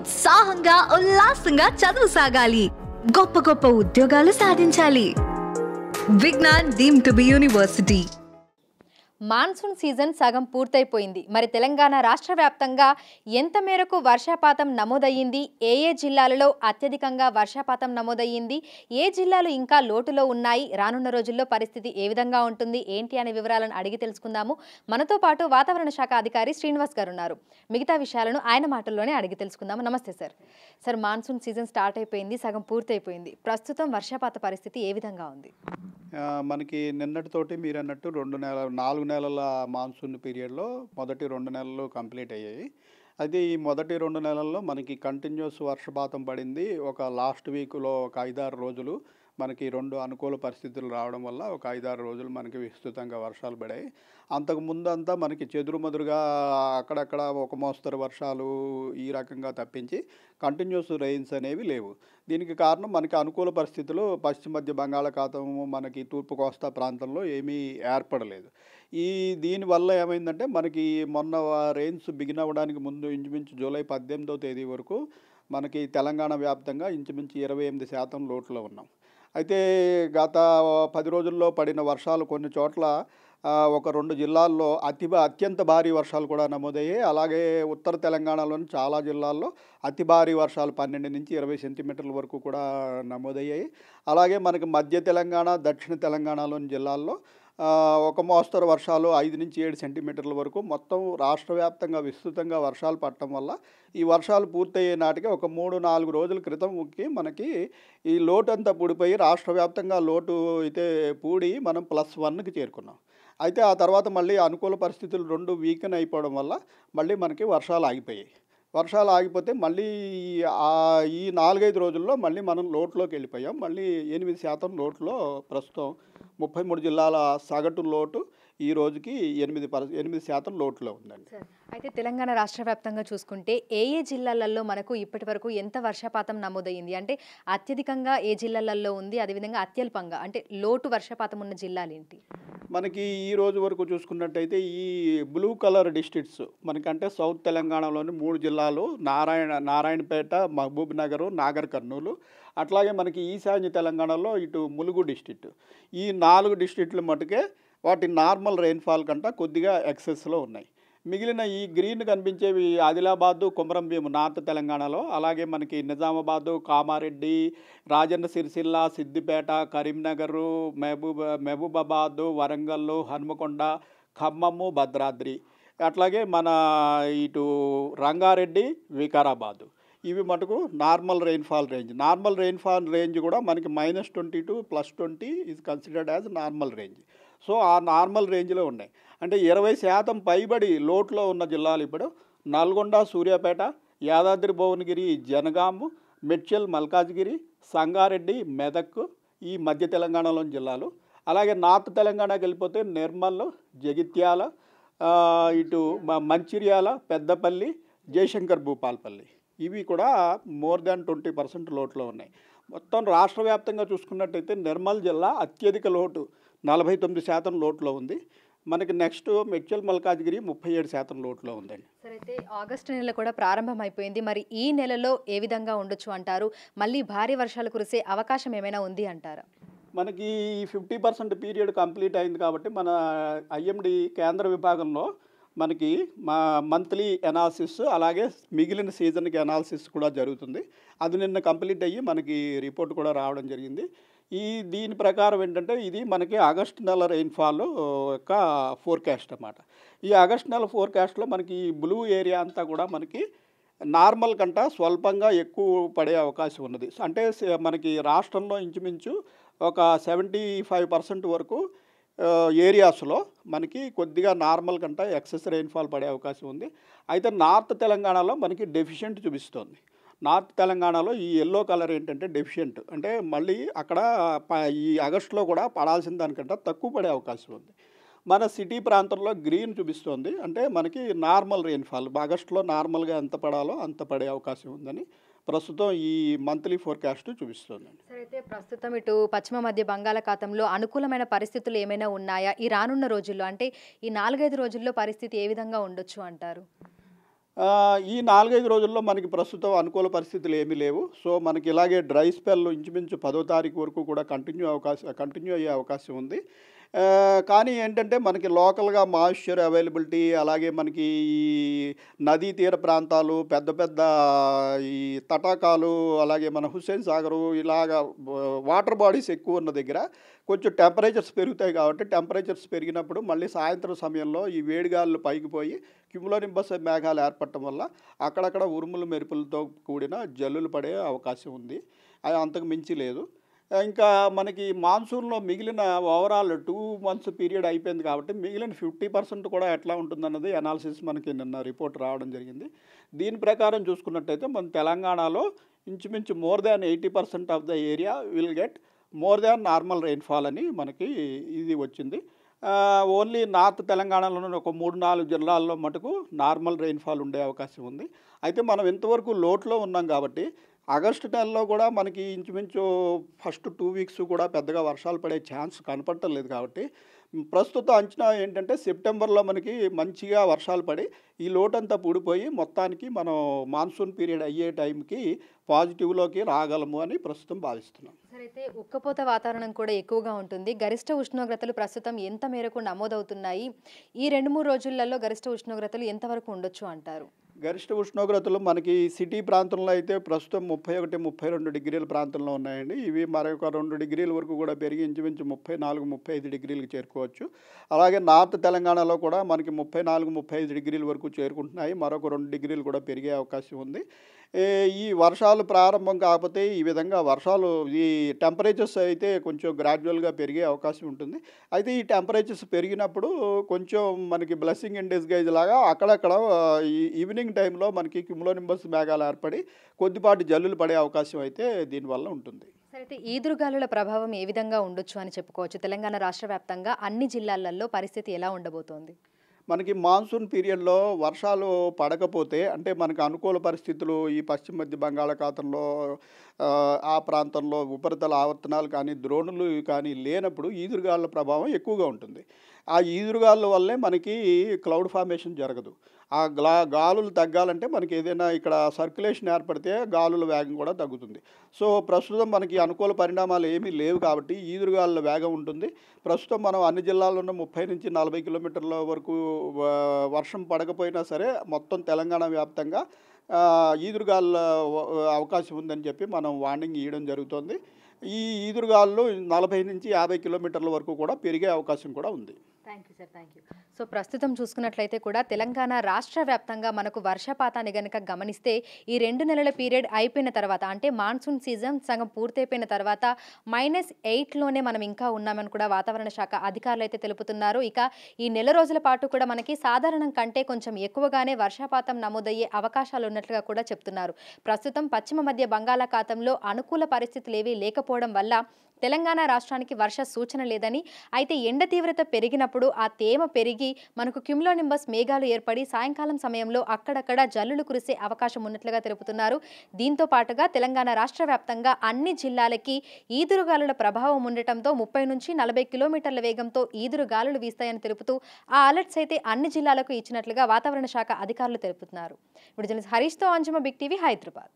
ఉత్సాహంగా ఉల్లాసంగా చదువు సాగాలి, గొప్ప గొప్ప ఉద్యోగాలు సాధించాలి. Vignan deemed to be university. Monsoon season సగం పూర్తయిపోయింది. మరి తెలంగాణ రాష్ట్ర వ్యాప్తంగా ఎంత మేరకు వర్షపాతం నమోదయ్యింది, ఏ జిల్లాలలో అత్యధికంగా వర్షపాతం నమోదయ్యింది, ఏ జిల్లాలు ఇంకా లోటులో ఉన్నాయి, రానున్న రోజుల్లో పరిస్థితి ఏ విధంగా ఉంటుంది ఏంటి అనే వివరాలను అడిగి తెలుసుకుందాము. మనతో పాటు వాతావరణ శాఖ అధికారి శ్రీనివాస్ గారు ఉన్నారు. మిగతా విషయాలను ఆయన మాటల్లోనే అడిగి తెలుసుకుందాము. నమస్తే sir. Sir, monsoon season start అయిపోయింది, సగం పూర్తయిపోయింది. ప్రస్తుతం వర్షపాత పరిస్థితి ఏ విధంగా ఉంది? మనకి నిన్నటితోటి మీరు అన్నట్టు 4 నెలల మాన్సూన్ పీరియడ్లో మొదటి 2 నెలలు కంప్లీట్ అయ్యాయి. అయితే ఈ మొదటి 2 నెలల్లో మనకి కంటిన్యూస్ వర్షపాతం పడింది. ఒక లాస్ట్ వీక్లో ఒక 5-6 రోజులు మనకి 2 అనుకూల పరిస్థితులు రావడం వల్ల ఒక 5-6 రోజులు మనకి విస్తృతంగా వర్షాలు పడాయి. అంతకుముందు అంతా మనకి చెదురుమదురుగా అక్కడక్కడ ఒక మోస్తరు వర్షాలు ఈ రకంగా తప్పించి కంటిన్యూస్ రెయిన్స్ అనేవి లేవు. దీనికి కారణం మనకి అనుకూల పరిస్థితులు పశ్చిమ మధ్య బంగాళాఖాతం, మనకి తూర్పు కోస్తా ప్రాంతంలో ఏమీ ఏర్పడలేదు. దీనివల్ల ఏమైందంటే మనకి మొన్న రెయిన్స్ బిగిన్ అవ్వడానికి ముందు ఇంచుమించు జూలై 18వ తేదీ వరకు మనకి తెలంగాణ వ్యాప్తంగా ఇంచుమించు 28% లోటులో ఉన్నాం. అయితే గత 10 రోజుల్లో పడిన వర్షాలు కొన్ని చోట్ల ఒక 2 జిల్లాల్లో అత్యంత భారీ వర్షాలు కూడా నమోదయ్యాయి. అలాగే ఉత్తర తెలంగాణలోని చాలా జిల్లాల్లో అతి భారీ వర్షాలు 12 నుంచి 20 సెంటీమీటర్ల వరకు కూడా నమోదయ్యాయి. అలాగే మనకి మధ్య తెలంగాణ, దక్షిణ తెలంగాణలోని జిల్లాల్లో ఒక మోస్తరు వర్షాలు 5 నుంచి 7 సెంటీమీటర్ల వరకు మొత్తం రాష్ట్ర వ్యాప్తంగా విస్తృతంగా వర్షాలు పడటం వల్ల ఈ వర్షాలు పూర్తయ్యే నాటికి ఒక 3-4 రోజుల క్రితంకి మనకి ఈ లోటు అంతా పూడిపోయి రాష్ట్ర వ్యాప్తంగా లోటు అయితే పూడి మనం +1కి చేరుకున్నాం. అయితే ఆ తర్వాత మళ్ళీ అనుకూల పరిస్థితులు 2 వీకెన్ అయిపోవడం వల్ల మళ్ళీ మనకి వర్షాలు ఆగిపోయాయి. వర్షాలు ఆగిపోతే మళ్ళీ ఈ 4-5 రోజుల్లో మళ్ళీ మనం లోటులోకి వెళ్ళిపోయాం. మళ్ళీ 8% లోటులో ప్రస్తుతం 33 జిల్లాల సగటు లోటు ఈ రోజుకి 8% లోటులో ఉందండి. అయితే తెలంగాణ రాష్ట్ర వ్యాప్తంగా చూసుకుంటే ఏ జిల్లాలలో మనకు ఇప్పటి వరకు ఎంత వర్షపాతం నమోదయ్యింది, అంటే అత్యధికంగా ఏ జిల్లాలలో ఉంది, అదేవిధంగా అత్యల్పంగా అంటే లోటు వర్షపాతం ఉన్న జిల్లాలు ఏంటి? మనకి ఈ రోజు వరకు చూసుకున్నట్టయితే ఈ బ్లూ కలర్ డిస్ట్రిక్ట్స్ మనకంటే సౌత్ తెలంగాణలోని 3 జిల్లాలు నారాయణపేట, మహబూబ్ నగర్, నాగర్ కర్నూలు, అట్లాగే మనకి ఈశాన్య తెలంగాణలో ఇటు ములుగు డిస్ట్రిక్ట్. ఈ 4 డిస్ట్రిక్ట్లు మటుకే వాటి నార్మల్ రెయిన్ఫాల్ కంటే కొద్దిగా ఎక్సెస్లో ఉన్నాయి. మిగిలిన ఈ గ్రీన్ కనిపించేవి ఆదిలాబాదు, కొమరంభీం నార్త్ తెలంగాణలో, అలాగే మనకి నిజామాబాదు, కామారెడ్డి, రాజన్న సిరిసిల్ల, సిద్దిపేట, కరీంనగర్, మహబూబాబాదు, వరంగల్, హనుమకొండ, ఖమ్మము, భద్రాద్రి, అట్లాగే మన ఇటు రంగారెడ్డి, వికారాబాదు, ఇవి మటుకు normal rainfall range. Normal rainfall range కూడా మనకి -20 to +20 is considered as normal range. So ఆ నార్మల్ రేంజ్లో ఉన్నాయి. అంటే 20% పైబడి లోట్లో ఉన్న జిల్లాలు ఇప్పుడు నల్గొండ, సూర్యాపేట, యాదాద్రి భువనగిరి, జనగాం, మెడ్చల్, మల్కాజ్గిరి, సంగారెడ్డి, మెదక్, ఈ మధ్య తెలంగాణలోని జిల్లాలు. అలాగే నార్త్ తెలంగాణకి వెళ్ళిపోతే నిర్మల్, జగిత్యాల, ఇటు మంచిర్యాల, పెద్దపల్లి, జయశంకర్ భూపాల్పల్లి, ఇవి కూడా మోర్ దాన్ 20% లోట్లో ఉన్నాయి. మొత్తం రాష్ట్ర వ్యాప్తంగా చూసుకున్నట్టయితే నిర్మల్ జిల్లా అత్యధిక లోటు 49% లోట్లో ఉంది. మనకి నెక్స్ట్ మెడ్చల్, మల్కాజ్గిరి 37% లోట్లో ఉందండి. సరే, అయితే ఆగస్టు నెల కూడా ప్రారంభం అయిపోయింది. మరి ఈ నెలలో ఏ విధంగా ఉండొచ్చు అంటారు? మళ్ళీ భారీ వర్షాలు కురిసే అవకాశం ఏమైనా ఉంది అంటారా? మనకి 50% పీరియడ్ కంప్లీట్ అయింది కాబట్టి మన ఐఎండి కేంద్ర విభాగంలో మనకి మంత్లీ ఎనాలిసిస్, అలాగే మిగిలిన సీజన్కి ఎనాలిసిస్ కూడా జరుగుతుంది. అది నిన్న కంప్లీట్ అయ్యి మనకి రిపోర్ట్ కూడా రావడం జరిగింది. దీని ప్రకారం ఏంటంటే ఇది మనకి ఆగస్టు నెల రెయిన్ఫాల్ యొక్క ఫోర్కాస్ట్ అన్నమాట. ఈ ఆగస్టు నెల ఫోర్కాస్ట్లో మనకి బ్లూ ఏరియా అంతా కూడా మనకి నార్మల్ కంటే స్వల్పంగా ఎక్కువ పడే అవకాశం ఉన్నది. అంటే మనకి రాష్ట్రంలో ఇంచుమించు ఒక 75% వరకు ఏరియాస్లో మనకి కొద్దిగా నార్మల్ కంటే ఎక్సెస్ రెయిన్ఫాల్ పడే అవకాశం ఉంది. అయితే నార్త్ తెలంగాణలో మనకి డెఫిషియెంట్ చూపిస్తోంది. నార్త్ తెలంగాణలో ఈ ఎల్లో కలర్ ఏంటంటే డెఫిషియెంట్, అంటే మళ్ళీ అక్కడ ఈ ఆగస్టులో కూడా పడాల్సిన దానికంటే తక్కువ పడే అవకాశం ఉంది. మన సిటీ ప్రాంతంలో గ్రీన్ చూపిస్తోంది, అంటే మనకి నార్మల్ రెయిన్ఫాల్ ఆగస్టులో నార్మల్గా ఎంత పడాలో అంత పడే అవకాశం ఉందని ప్రస్తుతం ఈ మంత్లీ ఫోర్కాస్ట్ చూపిస్తుందండి. సరే, అయితే ప్రస్తుతం ఇటు పశ్చిమ మధ్య బంగాళాఖాతంలో అనుకూలమైన పరిస్థితులు ఏమైనా ఉన్నాయా ఈ రానున్న రోజుల్లో? అంటే ఈ 4-5 రోజుల్లో పరిస్థితి ఏ విధంగా ఉండొచ్చు అంటారు? ఈ 4, 5 రోజుల్లో మనకి ప్రస్తుతం అనుకూల పరిస్థితులు ఏమీ లేవు. సో, మనకి ఇలాగే డ్రై స్పెల్ ఇంచుమించు 10వ తారీఖు వరకు కూడా కంటిన్యూ అయ్యే అవకాశం ఉంది. కానీ ఏంటంటే మనకి లోకల్‌గా మాయిశ్చర్ అవైలబిలిటీ, అలాగే మనకి ఈ నదీ తీర ప్రాంతాలు, పెద్ద పెద్ద ఈ తటాకాలు, అలాగే మన హుస్సేన్ సాగరు ఇలాగా వాటర్ బాడీస్ ఎక్కువ ఉన్న దగ్గర కొంచెం టెంపరేచర్స్ పెరుగుతాయి కాబట్టి, టెంపరేచర్స్ పెరిగినప్పుడు మళ్ళీ సాయంత్రం సమయంలో ఈ వేడిగాలులు పైకి పోయి క్యుములోనింబస్ మేఘాలు ఏర్పడటం వల్ల అక్కడక్కడ ఉరుములు మెరుపులతో కూడిన జల్లులు పడే అవకాశం ఉంది. అది అంతకు మించి లేదు. ఇంకా మనకి మాన్సూన్‌లో మిగిలిన ఓవరాల్ 2 మంత్స్ పీరియడ్ అయిపోయింది కాబట్టి, మిగిలిన 50% కూడా ఎట్లా ఉంటుందన్నది అనాలిసిస్ మనకి నిన్న రిపోర్ట్ రావడం జరిగింది. దీని ప్రకారం చూసుకున్నట్టయితే మన తెలంగాణలో ఇంచుమించు more than 80% of the area will get more than normal rainfall అని మనకి ఇది వచ్చింది. ఓన్లీ నార్త్ తెలంగాణలోని ఒక 3, 4 జిల్లాల్లో మటుకు నార్మల్ రెయిన్‌ఫాల్ ఉండే అవకాశం ఉంది. అయితే మనం ఇంతవరకు లోటులో ఉన్నాం కాబట్టి, ఆగస్టు నెలలో కూడా మనకి ఇంచుమించు ఫస్ట్ 2 వీక్స్ కూడా పెద్దగా వర్షాలు పడే ఛాన్స్ కనపడటం లేదు కాబట్టి, ప్రస్తుత అంచనా ఏంటంటే సెప్టెంబర్‌లో మనకి మంచిగా వర్షాలు పడి ఈ లోటంతా పూడిపోయి మొత్తానికి మనం మాన్సూన్ పీరియడ్ అయ్యే టైంకి పాజిటివ్‌లోకి రాగలము అని ప్రస్తుతం భావిస్తున్నాం. సరే, అయితే ఉక్కపోత వాతావరణం కూడా ఎక్కువగా ఉంటుంది. గరిష్ట ఉష్ణోగ్రతలు ప్రస్తుతం ఎంత మేరకు నమోదవుతున్నాయి? ఈ 2, 3 రోజులలో గరిష్ట ఉష్ణోగ్రతలు ఎంతవరకు ఉండొచ్చు అంటారు? గరిష్ట ఉష్ణోగ్రతలు మనకి సిటీ ప్రాంతంలో అయితే ప్రస్తుతం 31, 32 డిగ్రీల ప్రాంతంలో ఉన్నాయండి. ఇవి మరొక 2 డిగ్రీల వరకు కూడా పెరిగి ఇంచుమించు 34, 35 డిగ్రీలకు చేరుకోవచ్చు. అలాగే నార్త్ తెలంగాణలో కూడా మనకి 34, 35 డిగ్రీల వరకు చేరుకుంటున్నాయి. మరొక 2 డిగ్రీలు కూడా పెరిగే అవకాశం ఉంది. ఈ వర్షాలు ప్రారంభం కాకపోతే ఈ విధంగా ఈ టెంపరేచర్స్ అయితే కొంచెం గ్రాడ్యువల్‌గా పెరిగే అవకాశం ఉంటుంది. అయితే ఈ టెంపరేచర్స్ పెరిగినప్పుడు కొంచెం మనకి బ్లెస్సింగ్ ఇన్ డిస్గైజ్ లాగా అక్కడక్కడ ఈ ఈవినింగ్ టైంలో మనకి క్యుములోనింబస్ మేఘాలు ఏర్పడి కొద్దిపాటి జల్లులు పడే అవకాశం అయితే దీనివల్ల ఉంటుంది. సరే, అయితే ఈదురుగాలుల ప్రభావం ఏ విధంగా ఉండొచ్చు అని చెప్పుకోవచ్చు? తెలంగాణ రాష్ట్ర వ్యాప్తంగా అన్ని జిల్లాలలో పరిస్థితి ఎలా ఉండబోతోంది? మనకి మాన్సూన్ పీరియడ్‌లో వర్షాలు పడకపోతే, అంటే మనకు అనుకూల పరిస్థితులు ఈ పశ్చిమ మధ్య బంగాళాఖాతంలో ఆ ప్రాంతంలో ఉపరితల ఆవర్తనాలు కానీ, ద్రోణులు కానీ లేనప్పుడు ఈదురుగాలుల ప్రభావం ఎక్కువగా ఉంటుంది. ఆ ఈదురుగాలుల వల్లే మనకి క్లౌడ్ ఫార్మేషన్ జరగదు. ఆ గాలులు తగ్గాలంటే మనకి ఏదైనా ఇక్కడ సర్క్యులేషన్ ఏర్పడితే గాలుల వేగం కూడా తగ్గుతుంది. సో, ప్రస్తుతం మనకి అనుకూల పరిణామాలు ఏమీ లేవు కాబట్టి ఈదురుగాలుల వేగం ఉంటుంది. ప్రస్తుతం మనం అన్ని జిల్లాల్లోనూ 30-40 కిలోమీటర్ల వరకు వర్షం పడకపోయినా సరే మొత్తం తెలంగాణ వ్యాప్తంగా ఈదురుగాలుల అవకాశం ఉందని చెప్పి మనం వార్నింగ్ ఇవ్వడం జరుగుతోంది. ఈ ఈదురుగాలులు 40-50 కిలోమీటర్ల వరకు కూడా పెరిగే అవకాశం కూడా ఉంది. Thank you sir, thank you. So, ప్రస్తుతం చూసుకున్నట్లయితే కూడా తెలంగాణ రాష్ట్ర వ్యాప్తంగా మనకు వర్షపాతాన్ని గనక గమనిస్తే ఈ 2 నెలల పీరియడ్ అయిపోయిన తర్వాత, అంటే మాన్సూన్ సీజన్ సగం పూర్తయిపోయిన తర్వాత -8లోనే మనం ఇంకా ఉన్నామని కూడా వాతావరణ శాఖ అధికారులు అయితే తెలుపుతున్నారు. ఇక ఈ నెల రోజుల పాటు కూడా మనకి సాధారణం కంటే కొంచెం ఎక్కువగానే వర్షపాతం నమోదయ్యే అవకాశాలు ఉన్నట్లుగా కూడా చెప్తున్నారు. ప్రస్తుతం పశ్చిమ మధ్య బంగాళాఖాతంలో అనుకూల పరిస్థితులు ఏవీ లేకపోవడం వల్ల తెలంగాణ రాష్ట్రానికి వర్ష సూచన లేదని, అయితే ఎండ తీవ్రత పెరిగినప్పుడు ఆ తేమ పెరిగి మనకు క్యుములోనింబస్ మేఘాలు ఏర్పడి సాయంకాలం సమయంలో అక్కడక్కడ జల్లులు కురిసే అవకాశం ఉన్నట్లుగా తెలుపుతున్నారు. దీంతో పాటుగా తెలంగాణ రాష్ట్ర వ్యాప్తంగా అన్ని జిల్లాలకి ఈదురుగాలుల ప్రభావం ఉండటంతో 30-40 కిలోమీటర్ల వేగంతో ఈదురుగాలులు వీస్తాయని తెలుపుతూ ఆ అలర్ట్స్ అయితే అన్ని జిల్లాలకు ఇచ్చినట్లుగా వాతావరణ శాఖ అధికారులు తెలుపుతున్నారు. ఇప్పుడు జర్నలిస్ట్ హరీష్తో అంజుమ, బిగ్ టీవీ, హైదరాబాద్.